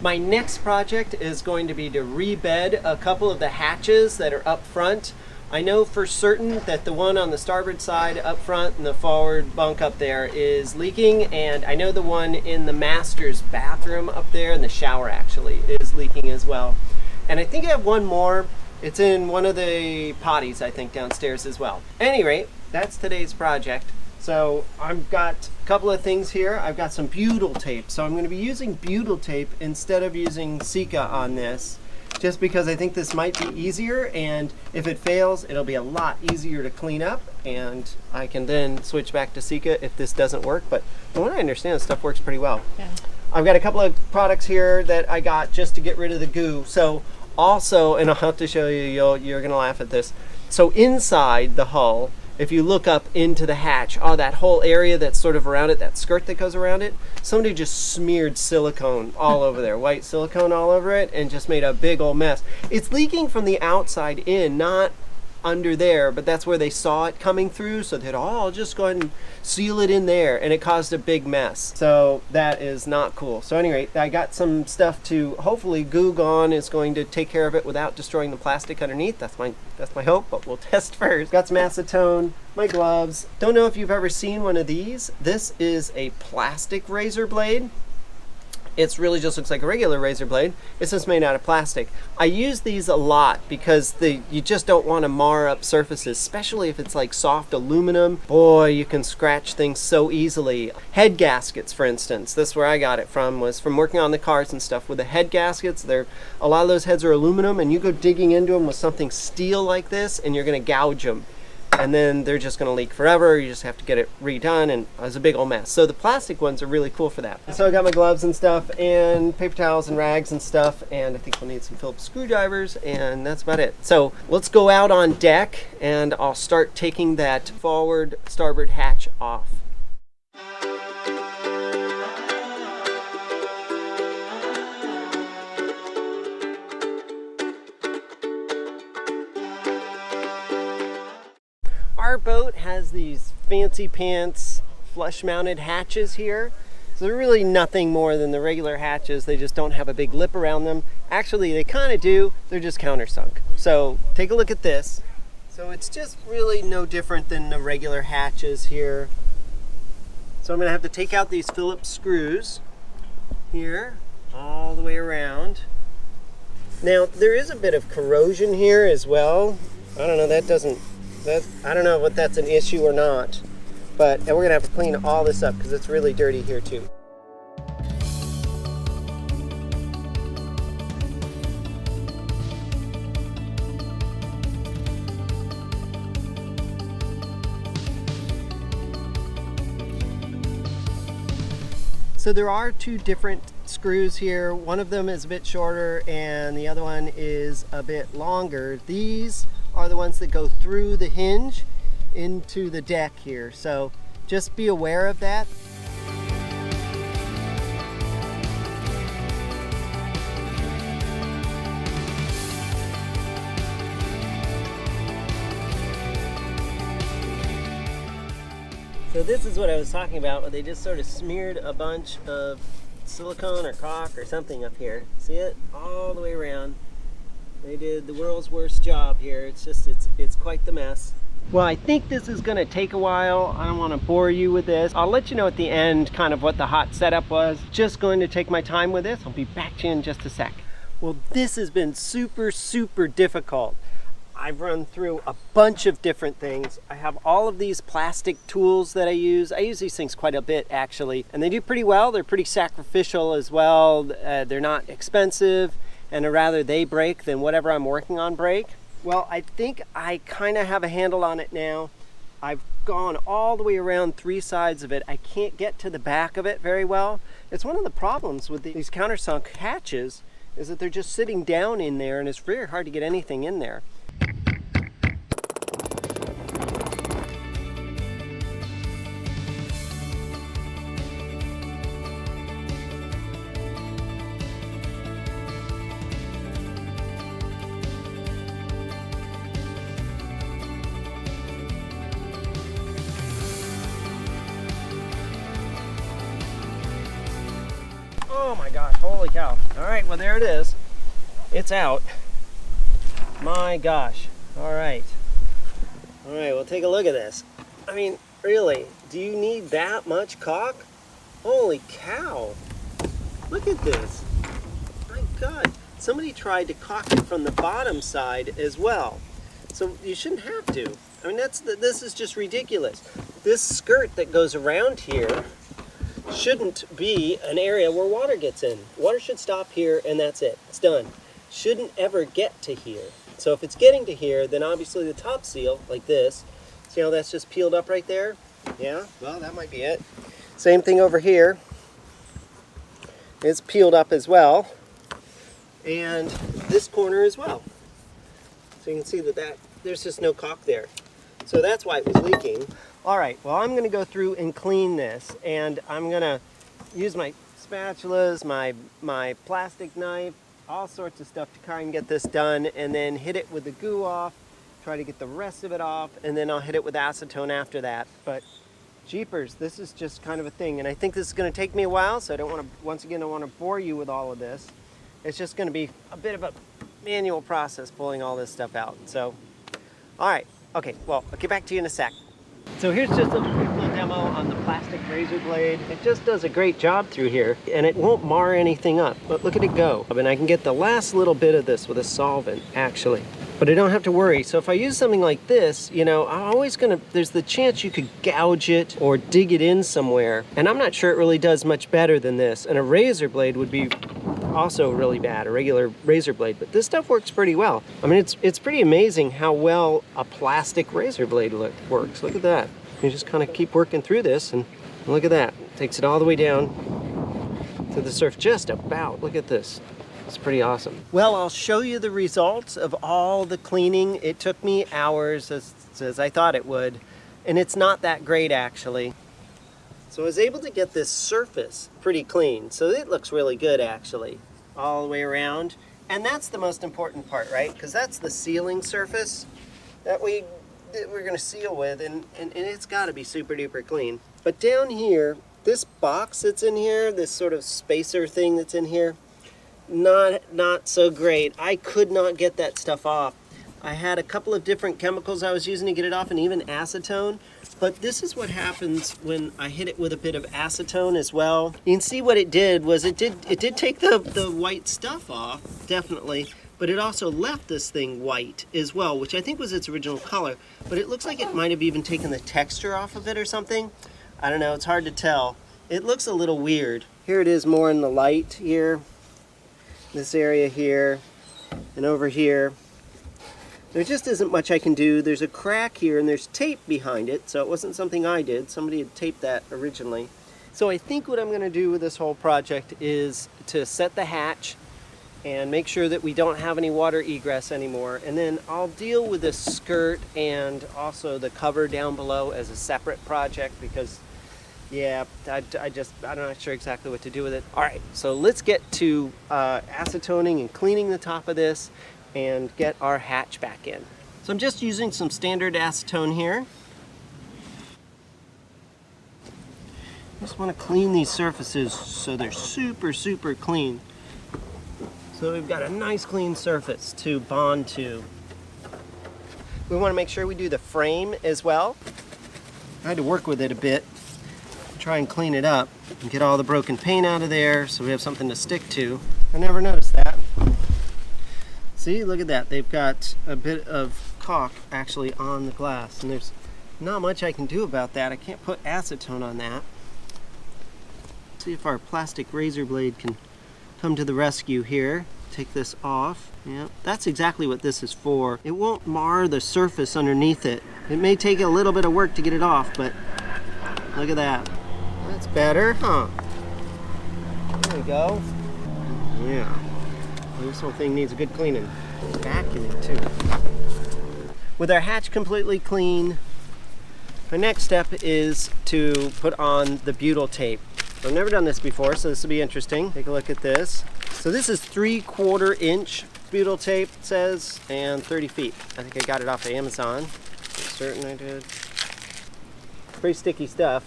My next project is going to be to rebed a couple of the hatches that are up front. I know for certain that the one on the starboard side up front and the forward bunk up there is leaking, and I know the one in the master's bathroom up there in the shower actually is leaking as well. And I think I have one more. It's in one of the potties, I think, downstairs as well. At any rate, that's today's project. So I've got a couple of things here. I've got some butyl tape. So I'm going to be using butyl tape instead of using Sika on this, just because I think this might be easier, and if it fails, it'll be a lot easier to clean up, and I can then switch back to Sika if this doesn't work. But from what I understand, this stuff works pretty well. Yeah. I've got a couple of products here that I got just to get rid of the goo. So also, and I'll have to show you, you're gonna laugh at this. So inside the hull, if you look up into the hatch, that whole area that's sort of around it, that skirt that goes around it, somebody just smeared silicone all over there, white silicone all over it, and just made a big old mess. It's leaking from the outside in, not under there, but that's where they saw it coming through, so they thought, I'll just go ahead and seal it in there, and it caused a big mess. So that is not cool. So anyway, I got some stuff to, hopefully Goo Gone is going to take care of it without destroying the plastic underneath. That's my hope, but we'll test first. Got some acetone, my gloves. Don't know if you've ever seen one of these. This is a plastic razor blade. It really just looks like a regular razor blade. It's just made out of plastic. I use these a lot because you just don't want to mar up surfaces, especially if it's like soft aluminum. Boy, you can scratch things so easily. Head gaskets, for instance. This is where I got it from, was from working on the cars and stuff. With the head gaskets, a lot of those heads are aluminum, and you go digging into them with something steel like this, and you're going to gouge them. And then they're just going to leak forever. You just have to get it redone, and it was a big old mess. So the plastic ones are really cool for that. So I got my gloves and stuff, and paper towels and rags and stuff, and I think we'll need some Phillips screwdrivers, and that's about it. So let's go out on deck, and I'll start taking that forward starboard hatch off. Our boat has these fancy pants flush mounted hatches here. So they're really nothing more than the regular hatches. They just don't have a big lip around them. Actually, they kind of do. They're just countersunk. So take a look at this. So it's just really no different than the regular hatches here. So I'm going to have to take out these Phillips screws here all the way around. Now there is a bit of corrosion here as well. I don't know, I don't know if that's an issue or not, but we're gonna have to clean all this up because it's really dirty here too. So there are two different screws here. One of them is a bit shorter and the other one is a bit longer. These are the ones that go through the hinge into the deck here. So just be aware of that. So this is what I was talking about, where they just sort of smeared a bunch of silicone or caulk or something up here. See it? All the way around. They did the world's worst job here. It's quite the mess. Well, I think this is gonna take a while. I don't wanna bore you with this. I'll let you know at the end kind of what the hot setup was. Just going to take my time with this. I'll be back to you in just a sec. Well, this has been super, super difficult. I've run through a bunch of different things. I have all of these plastic tools that I use. I use these things quite a bit actually, and they do pretty well. They're pretty sacrificial as well. They're not expensive, and rather they break than whatever I'm working on break. Well, I think I kind of have a handle on it now. I've gone all the way around three sides of it. I can't get to the back of it very well. It's one of the problems with these countersunk hatches is that they're just sitting down in there, and it's very hard to get anything in there. Oh my gosh, holy cow. All right, well there it is. It's out. My gosh. All right. All right, well take a look at this. I mean, really, do you need that much caulk? Holy cow. Look at this. My God. Somebody tried to caulk it from the bottom side as well. So you shouldn't have to. I mean, this is just ridiculous. This skirt that goes around here shouldn't be an area where water gets in. Water should stop here and that's it. It's done. Shouldn't ever get to here. So if it's getting to here, then obviously the top seal, like this, see how that's just peeled up right there? Yeah, well, that might be it. Same thing over here. It's peeled up as well. And this corner as well. So you can see that there's just no caulk there. So that's why it was leaking. All right, well, I'm gonna go through and clean this, and I'm gonna use my spatulas, my plastic knife, all sorts of stuff to try and get this done, and then hit it with the goo off, try to get the rest of it off, and then I'll hit it with acetone after that. But jeepers, this is just kind of a thing, and I think this is gonna take me a while, so I don't wanna, once again, I wanna bore you with all of this. It's just gonna be a bit of a manual process pulling all this stuff out. So, all right, okay, well, I'll get back to you in a sec. So here's just a quick little demo on the plastic razor blade. It just does a great job through here, and it won't mar anything up, but look at it go. I mean, I can get the last little bit of this with a solvent, actually, but I don't have to worry. So if I use something like this, you know, I'm always gonna, there's the chance you could gouge it or dig it in somewhere, and I'm not sure it really does much better than this, and a razor blade would be also really bad, a regular razor blade, but this stuff works pretty well. I mean, it's pretty amazing how well a plastic razor blade works. Look at that. You just kind of keep working through this, and look at that. It takes it all the way down to the surface, just about. Look at this. It's pretty awesome. Well, I'll show you the results of all the cleaning. It took me hours, as I thought it would, and it's not that great, actually. So I was able to get this surface pretty clean. So it looks really good, actually, all the way around. And that's the most important part, right? Because that's the sealing surface that we're gonna seal with, and it's gotta be super duper clean. But down here, this box that's in here, this sort of spacer thing that's in here, not so great. I could not get that stuff off. I had a couple of different chemicals I was using to get it off, and even acetone. But this is what happens when I hit it with a bit of acetone as well. You can see what it did was it did take the white stuff off, definitely, but it also left this thing white as well, which I think was its original color. But it looks like it might have even taken the texture off of it or something. I don't know, it's hard to tell. It looks a little weird. Here it is more in the light here, this area here, and over here. There just isn't much I can do. There's a crack here and there's tape behind it, so it wasn't something I did. Somebody had taped that originally. So I think what I'm gonna do with this whole project is to set the hatch and make sure that we don't have any water egress anymore. And then I'll deal with this skirt and also the cover down below as a separate project because, yeah, I'm not sure exactly what to do with it. All right, so let's get to acetoning and cleaning the top of this and get our hatch back in. So I'm just using some standard acetone here. Just want to clean these surfaces so they're super, super clean. So we've got a nice clean surface to bond to. We want to make sure we do the frame as well. I had to work with it a bit, try and clean it up and get all the broken paint out of there so we have something to stick to. I never noticed that. See, look at that. They've got a bit of caulk actually on the glass, and there's not much I can do about that. I can't put acetone on that. See if our plastic razor blade can come to the rescue here. Take this off. Yeah, that's exactly what this is for. It won't mar the surface underneath it. It may take a little bit of work to get it off, but look at that. That's better, huh? There we go. Yeah. This whole thing needs a good cleaning. Vacuum it too. With our hatch completely clean, my next step is to put on the butyl tape. I've never done this before, so this will be interesting. Take a look at this. So this is 3/4 inch butyl tape, it says, and 30 feet. I think I got it off of Amazon. I'm certain I did. Pretty sticky stuff.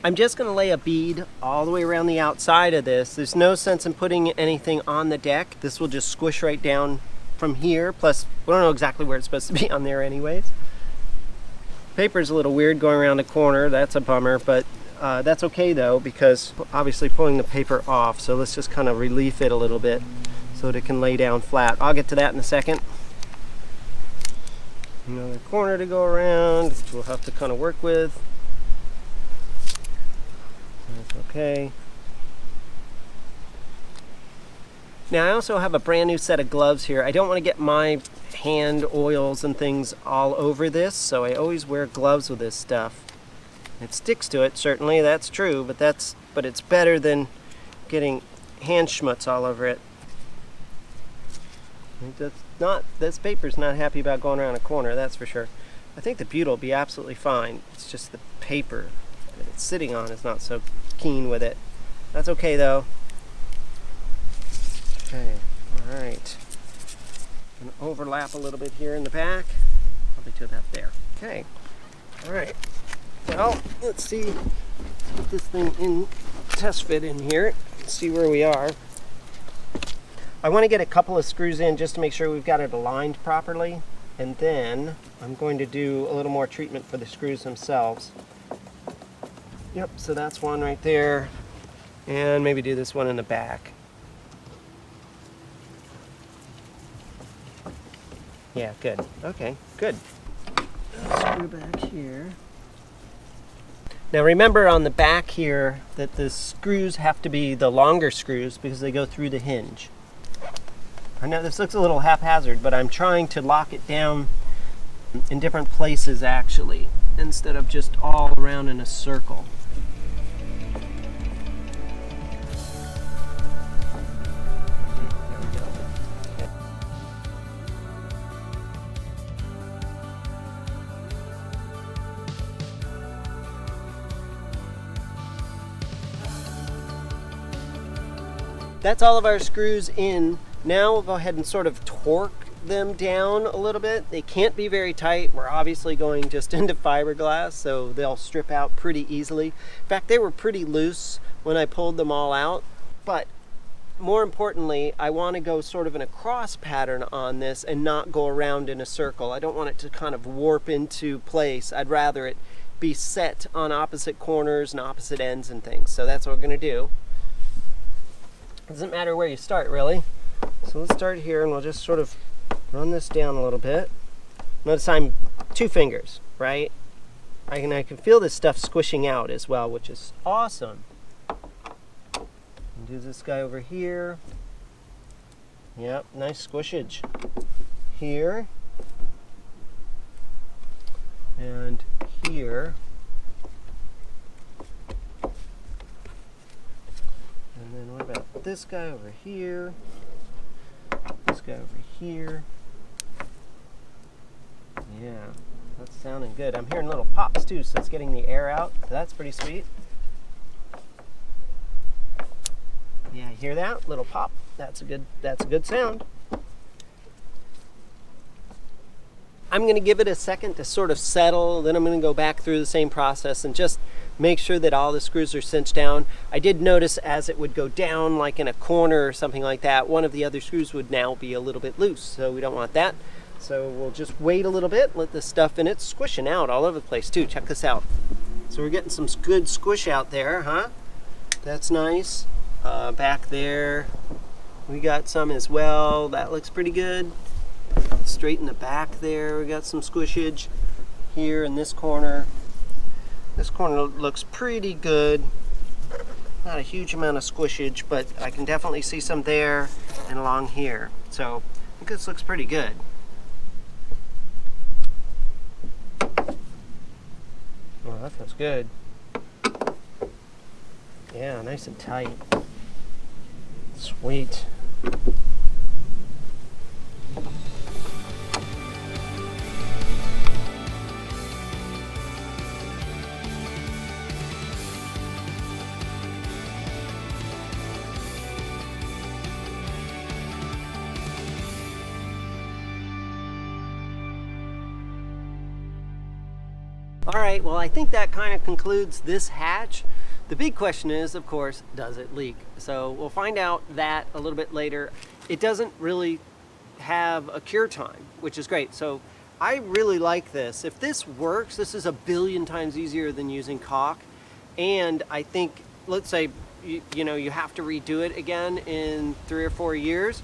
I'm just going to lay a bead all the way around the outside of this. There's no sense in putting anything on the deck. This will just squish right down from here. Plus, we don't know exactly where it's supposed to be on there anyways. Paper's a little weird going around the corner. That's a bummer, but that's okay though, because obviously pulling the paper off. So let's just kind of relief it a little bit so that it can lay down flat. I'll get to that in a second. Another corner to go around, which we'll have to kind of work with. That's okay. Now I also have a brand new set of gloves here. I don't want to get my hand oils and things all over this, so I always wear gloves with this stuff. It sticks to it, certainly, that's true, but it's better than getting hand schmutz all over it. This paper's not happy about going around a corner, that's for sure. I think the butyl will be absolutely fine. It's just the paper that it's sitting on is not so keen with it. That's okay though. Okay, all right. Gonna overlap a little bit here in the back. Probably to about there. Okay, all right. Well, let's see. Let's put this thing in test fit in here. See where we are. I want to get a couple of screws in just to make sure we've got it aligned properly, and then I'm going to do a little more treatment for the screws themselves. Yep, so that's one right there, and maybe do this one in the back. Yeah, good. Okay, good. Screw back here. Now remember on the back here that the screws have to be the longer screws because they go through the hinge. I know this looks a little haphazard, but I'm trying to lock it down in different places actually, instead of just all around in a circle. That's all of our screws in. Now we'll go ahead and sort of torque them down a little bit. They can't be very tight. We're obviously going just into fiberglass, so they'll strip out pretty easily. In fact, they were pretty loose when I pulled them all out. But more importantly, I want to go sort of in a cross pattern on this and not go around in a circle. I don't want it to kind of warp into place. I'd rather it be set on opposite corners and opposite ends and things. So that's what we're going to do. Doesn't matter where you start, really. So let's start here, and we'll just sort of run this down a little bit. Notice I'm 2 fingers, right? I can feel this stuff squishing out as well, which is awesome. And do this guy over here. Yep, nice squishage. Here. And here. And then what about this guy over here? This guy over here. Yeah, that's sounding good. I'm hearing little pops too, so it's getting the air out. So that's pretty sweet. Yeah, you hear that? Little pop. That's a good sound. I'm going to give it a second to sort of settle, then I'm going to go back through the same process and just make sure that all the screws are cinched down. I did notice as it would go down, like in a corner or something like that, one of the other screws would now be a little bit loose, so we don't want that. So we'll just wait a little bit, let the stuff in it, squishing out all over the place too. Check this out. So we're getting some good squish out there, huh? That's nice. Back there, we got some as well. That looks pretty good. Straight in the back there, we got some squishage. Here in this corner. This corner looks pretty good. Not a huge amount of squishage, but I can definitely see some there and along here. So I think this looks pretty good. Well, that feels good. Yeah, nice and tight. Sweet. All right, well, I think that kind of concludes this hatch. The big question is, of course, does it leak? So we'll find out that a little bit later. It doesn't really have a cure time, which is great. So I really like this. If this works, this is a billion times easier than using caulk. And I think, let's say, you have to redo it again in 3 or 4 years.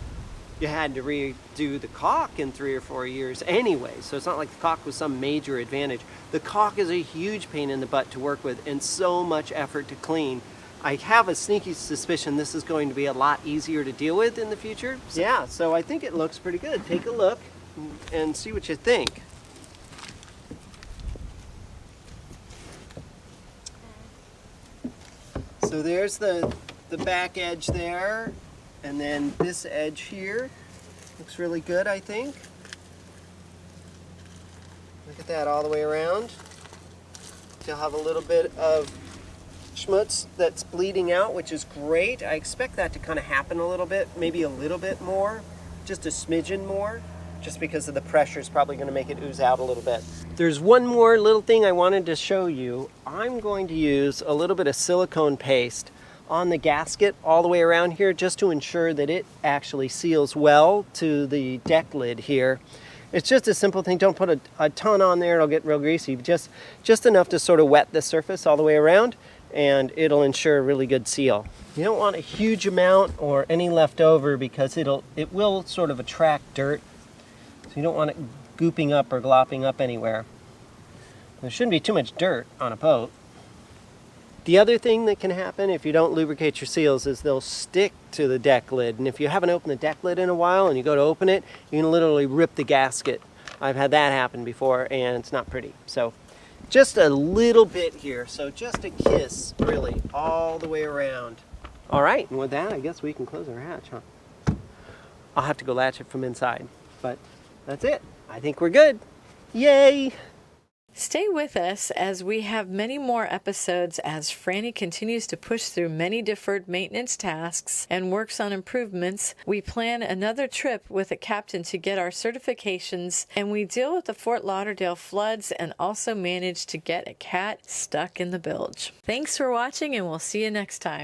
You had to redo the caulk in 3 or 4 years anyway, so it's not like the caulk was some major advantage. The caulk is a huge pain in the butt to work with and so much effort to clean. I have a sneaky suspicion this is going to be a lot easier to deal with in the future. Yeah, so I think it looks pretty good. Take a look and see what you think. So there's the back edge there. And then this edge here looks really good, I think. Look at that all the way around. You'll have a little bit of schmutz that's bleeding out, which is great. I expect that to kind of happen a little bit, maybe a little bit more, just a smidgen more, just because of the pressure is probably going to make it ooze out a little bit. There's one more little thing I wanted to show you. I'm going to use a little bit of silicone paste on the gasket all the way around here just to ensure that it actually seals well to the deck lid here. It's just a simple thing. Don't put a ton on there, it'll get real greasy. Just enough to sort of wet the surface all the way around, and it'll ensure a really good seal. You don't want a huge amount or any left over because it will sort of attract dirt. So you don't want it gooping up or glopping up anywhere. There shouldn't be too much dirt on a boat. The other thing that can happen if you don't lubricate your seals is they'll stick to the deck lid. And if you haven't opened the deck lid in a while and you go to open it, you can literally rip the gasket. I've had that happen before and it's not pretty. So just a little bit here. So just a kiss, really, all the way around. All right, and with that, I guess we can close our hatch, huh? I'll have to go latch it from inside, but that's it. I think we're good. Yay! Stay with us as we have many more episodes as Franny continues to push through many deferred maintenance tasks and works on improvements. We plan another trip with a captain to get our certifications, and we deal with the Fort Lauderdale floods and also manage to get a cat stuck in the bilge. Thanks for watching, and we'll see you next time.